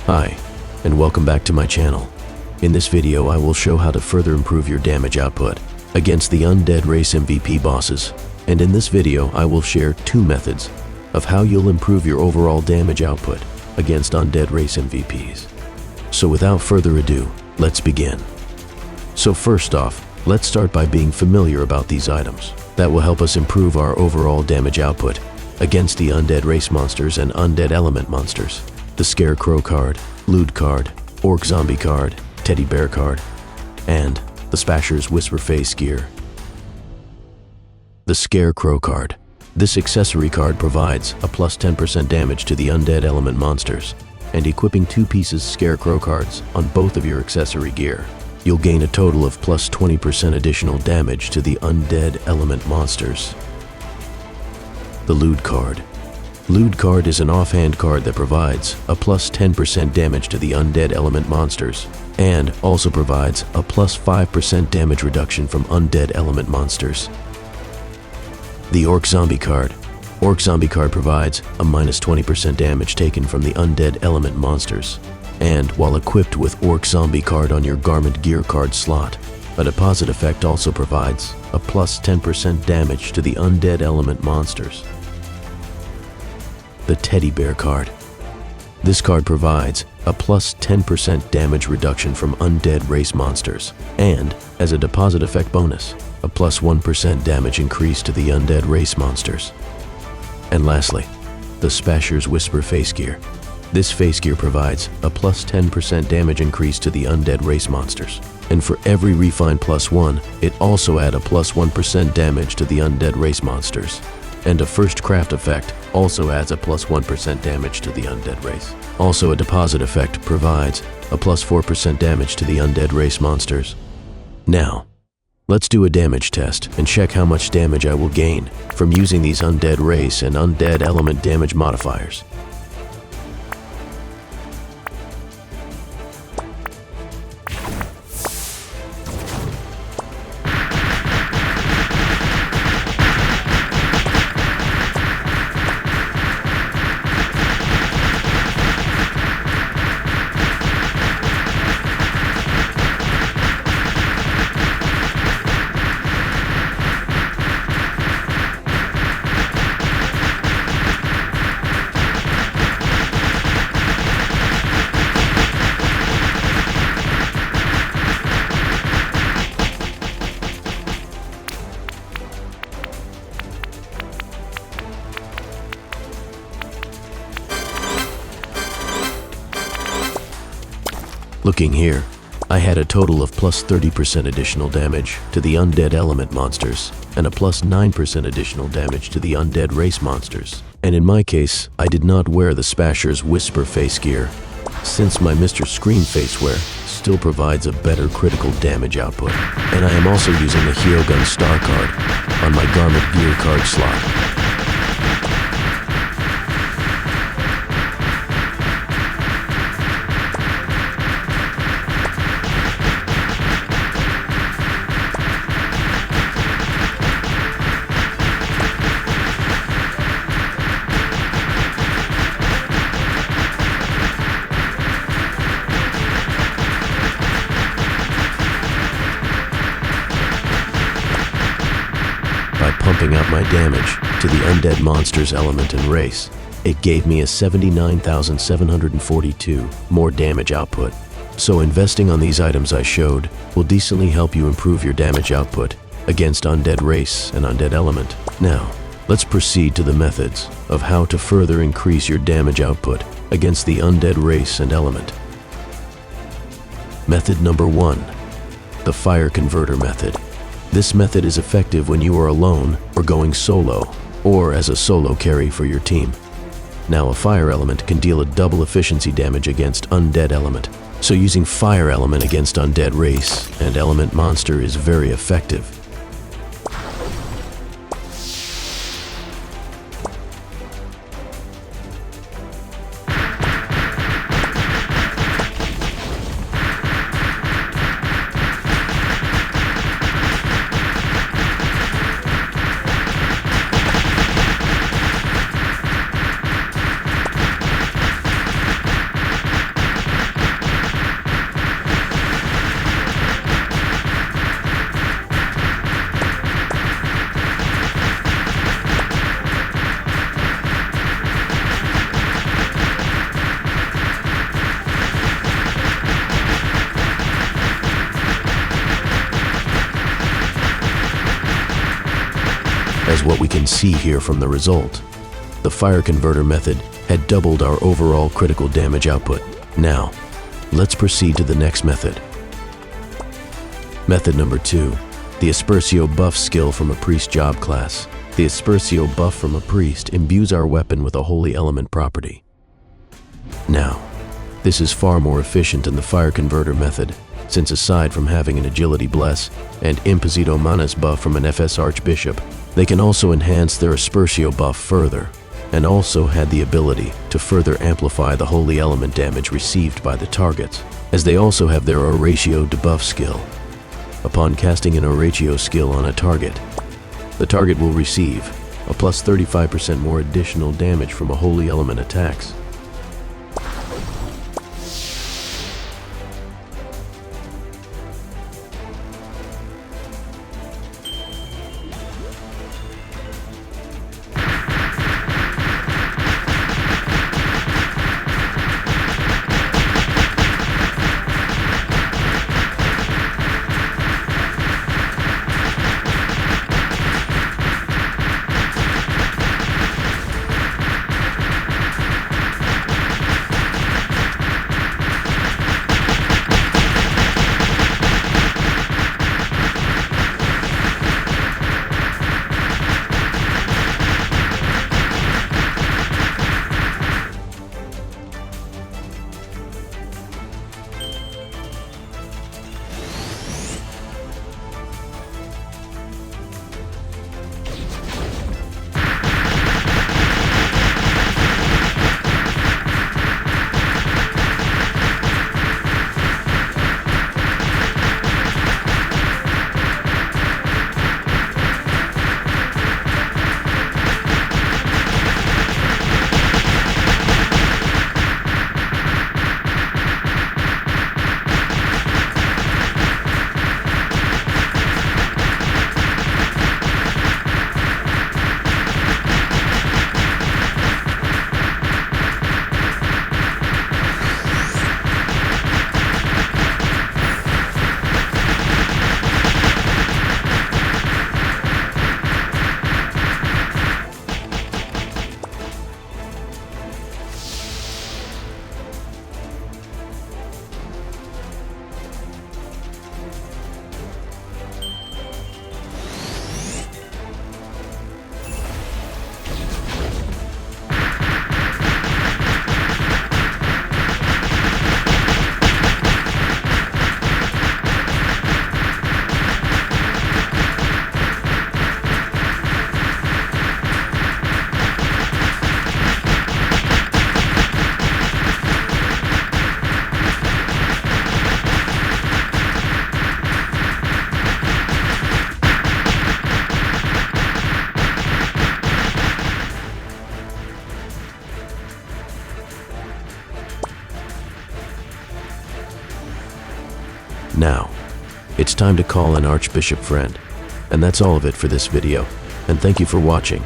Hi, and welcome back to my channel. In this video I will show how to further improve your damage output against the Undead race MVP bosses, and in this video I will share 2 methods of how you'll improve your overall damage output against Undead race MVPs. So without further ado, let's begin. So first off, let's start by being familiar about these items. That will help us improve our overall damage output against the Undead race monsters and Undead element monsters. The Scarecrow card, Loot card, Orc Zombie card, Teddy Bear card, and the Spasher's Whisper Face gear. The Scarecrow card. This accessory card provides a plus 10% damage to the Undead element monsters, and equipping 2 pieces Scarecrow cards on both of your accessory gear, you'll gain a total of plus 20% additional damage to the Undead element monsters. The Loot card. Loot card is an offhand card that provides a plus 10% damage to the Undead element monsters, and also provides a plus 5% damage reduction from Undead element monsters. The Orc Zombie card. Orc Zombie card provides a minus 20% damage taken from the Undead element monsters, and while equipped with Orc Zombie card on your Garment Gear card slot, a deposit effect also provides a plus 10% damage to the Undead element monsters. The Teddy Bear card. This card provides a plus 10% damage reduction from Undead race monsters, and, as a deposit effect bonus, a plus 1% damage increase to the Undead race monsters. And lastly, the Spasher's Whisper Face gear. This face gear provides a plus 10% damage increase to the Undead race monsters, and for every refine plus 1, it also adds a plus 1% damage to the Undead race monsters. And a First Craft effect also adds a plus 1% damage to the Undead race. Also, a deposit effect provides a plus 4% damage to the Undead race monsters. Now, let's do a damage test and check how much damage I will gain from using these Undead race and Undead element damage modifiers. Looking here, I had a total of plus 30% additional damage to the Undead element monsters and a plus 9% additional damage to the Undead race monsters. And in my case, I did not wear the Spasher's Whisper Face gear, since my Mr. Scream face wear still provides a better critical damage output. And I am also using the Hyogun Star card on my Garment Gear card slot. By pumping up my damage to the Undead monsters element and race, it gave me a 79,742 more damage output. So investing on these items I showed will decently help you improve your damage output against Undead race and Undead element. Now, let's proceed to the methods of how to further increase your damage output against the Undead race and element. Method number 1, the Fire Converter method. This method is effective when you are alone or going solo, or as a solo carry for your team. Now, a fire element can deal a double efficiency damage against Undead element, so using fire element against Undead race and element monster is very effective. what we can see here from the result. The fire converter method had doubled our overall critical damage output. Now, let's proceed to the next method. Method number 2, the Aspersio buff skill from a priest job class. The Aspersio buff from a priest imbues our weapon with a holy element property. Now, this is far more efficient than the fire converter method, since aside from having an agility bless and Imposito Manas buff from an FS Archbishop, they can also enhance their Aspersio buff further, and also had the ability to further amplify the holy element damage received by the targets, as they also have their Oratio debuff skill. Upon casting an Oratio skill on a target, the target will receive a plus 35% more additional damage from a holy element attacks. Now, it's time to call an Archbishop friend. And that's all of it for this video, and thank you for watching.